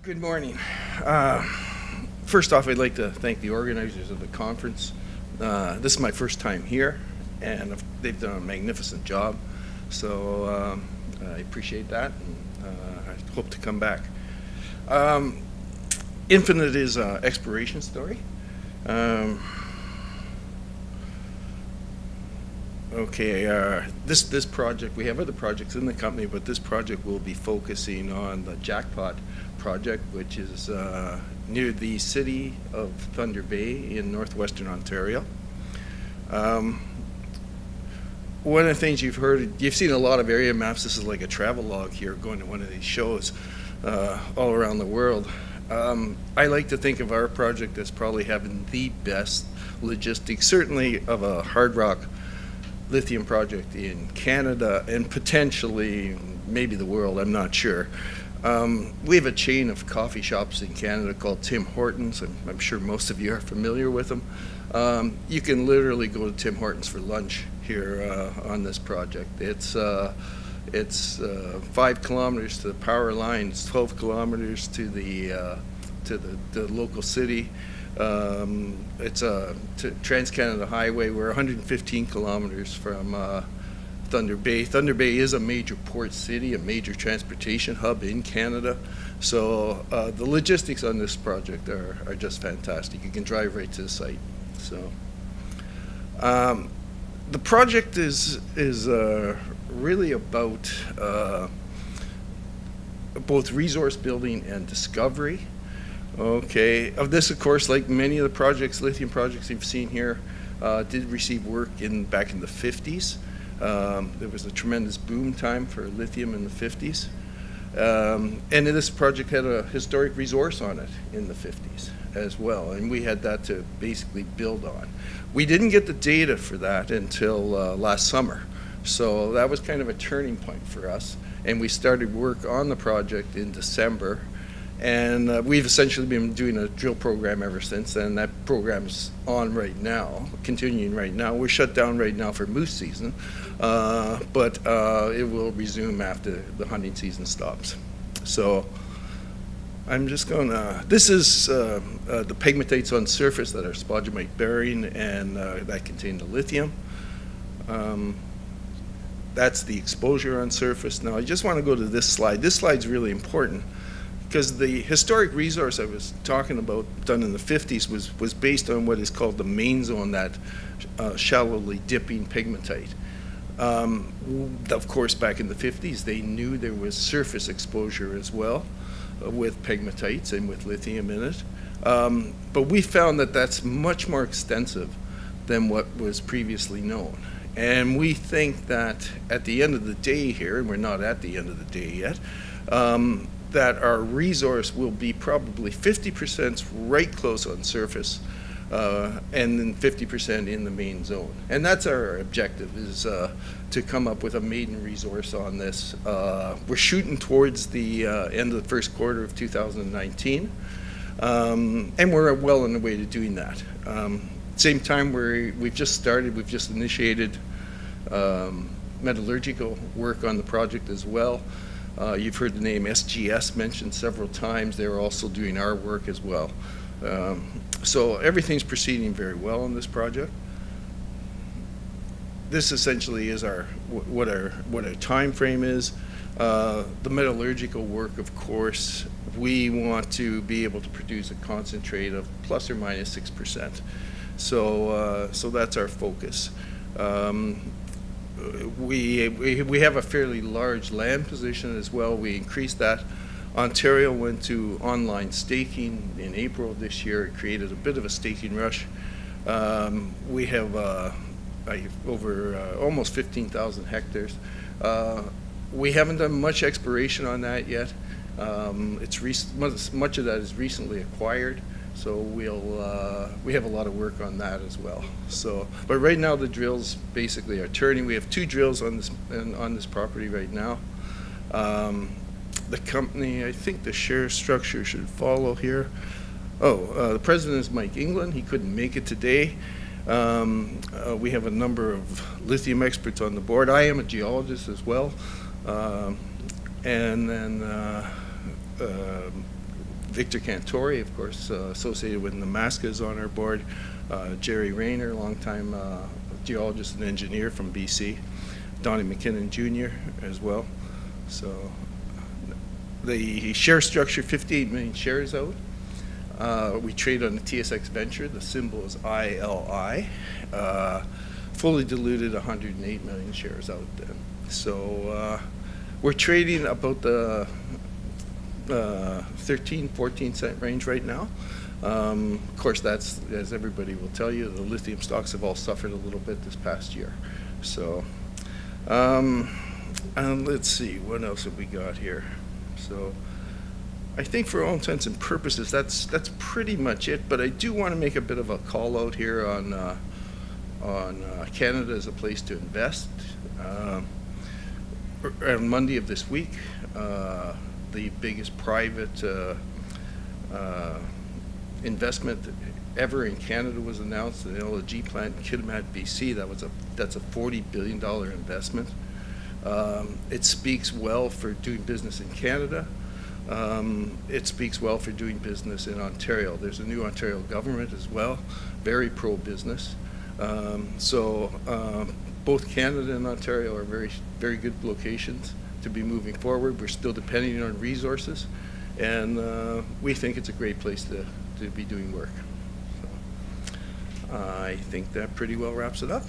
Good morning. First off, I'd like to thank the organizers of the conference. This is my first time here, and they've done a magnificent job. So I appreciate that, and I hope to come back. Infinite is an exploration story. This project, we have other projects in the company, but this project will be focusing on the Jackpot project, which is near the city of Thunder Bay in northwestern Ontario. One of the things you've seen a lot of area maps. This is like a travel log here, going to one of these shows all around the world. I like to think of our project as probably having the best logistics, certainly of a hard rock lithium project in Canada and potentially maybe the world, I'm not sure. We have a chain of coffee shops in Canada called Tim Hortons. I'm sure most of you are familiar with them. You can literally go to Tim Hortons for lunch here on this project. It's 5 kilometers to the power line. It's 12 kilometers to the local city. It's a Trans-Canada Highway. We're 115 kilometers from Thunder Bay. Thunder Bay is a major port city, a major transportation hub in Canada. So the logistics on this project are just fantastic. You can drive right to the site. So the project is really about both resource building and discovery. Okay, of this, of course, like many of the projects, lithium projects you've seen here, did receive work back in the 50s. There was a tremendous boom time for lithium in the 50s. And this project had a historic resource on it in the 50s as well, and we had that to basically build on. We didn't get the data for that until last summer, so that was kind of a turning point for us, and we started work on the project in December. And we've essentially been doing a drill program ever since, and that program's on right now, continuing right now. We're shut down right now for moose season, but it will resume after the hunting season stops. So I'm just gonna, this is the pegmatites on surface that are spodumite bearing and that contain the lithium. That's the exposure on surface. Now I just want to go to this slide. This slide's really important, because the historic resource I was talking about, done in the 50s, was based on what is called the main zone, that shallowly dipping pegmatite. Of course, back in the 50s, they knew there was surface exposure as well with pegmatites and with lithium in it. But we found that that's much more extensive than what was previously known. And we think that at the end of the day here, and we're not at the end of the day yet, that our resource will be probably 50% right close on surface, and then 50% in the main zone. And that's our objective, is to come up with a maiden resource on this. We're shooting towards the end of the first quarter of 2019, and we're well on the way to doing that. Same time, we've just initiated metallurgical work on the project as well. You've heard the name SGS mentioned several times. They're also doing our work as well. So everything's proceeding very well on this project. This essentially is what our time frame is. The metallurgical work, of course, we want to be able to produce a concentrate of plus or minus 6%. So that's our focus. We have a fairly large land position as well. We increased that. Ontario went to online staking in April of this year. It created a bit of a staking rush. We have over almost 15,000 hectares. We haven't done much exploration on that yet. Much of that is recently acquired. So we have a lot of work on that as well. So, but right now the drills basically are turning. We have 2 drills on this property right now. The company, I think the share structure should follow here. The president is Mike England. He couldn't make it today. We have a number of lithium experts on the board. I am a geologist as well. And then Victor Cantori, of course, associated with Namaska, is on our board. Jerry Rayner, longtime geologist and engineer from BC. Donnie McKinnon Jr. as well. So the share structure, 58 million shares out. We trade on the TSX Venture. The symbol is ILI. Fully diluted, 108 million shares out then. So we're trading about the 13, 14 cent range right now. Of course, that's, as everybody will tell you, the lithium stocks have all suffered a little bit this past year. So, and let's see, what else have we got here? So, I think for all intents and purposes, that's pretty much it. But I do want to make a bit of a call out here on Canada as a place to invest. On Monday of this week, the biggest private investment ever in Canada was announced, an LNG plant in Kitimat, BC. That's a $40 billion investment. It speaks well for doing business in Canada. It speaks well for doing business in Ontario. There's a new Ontario government as well, very pro-business. So both Canada and Ontario are very, very good locations to be moving forward. We're still depending on resources, and we think it's a great place to be doing work. So, I think that pretty well wraps it up.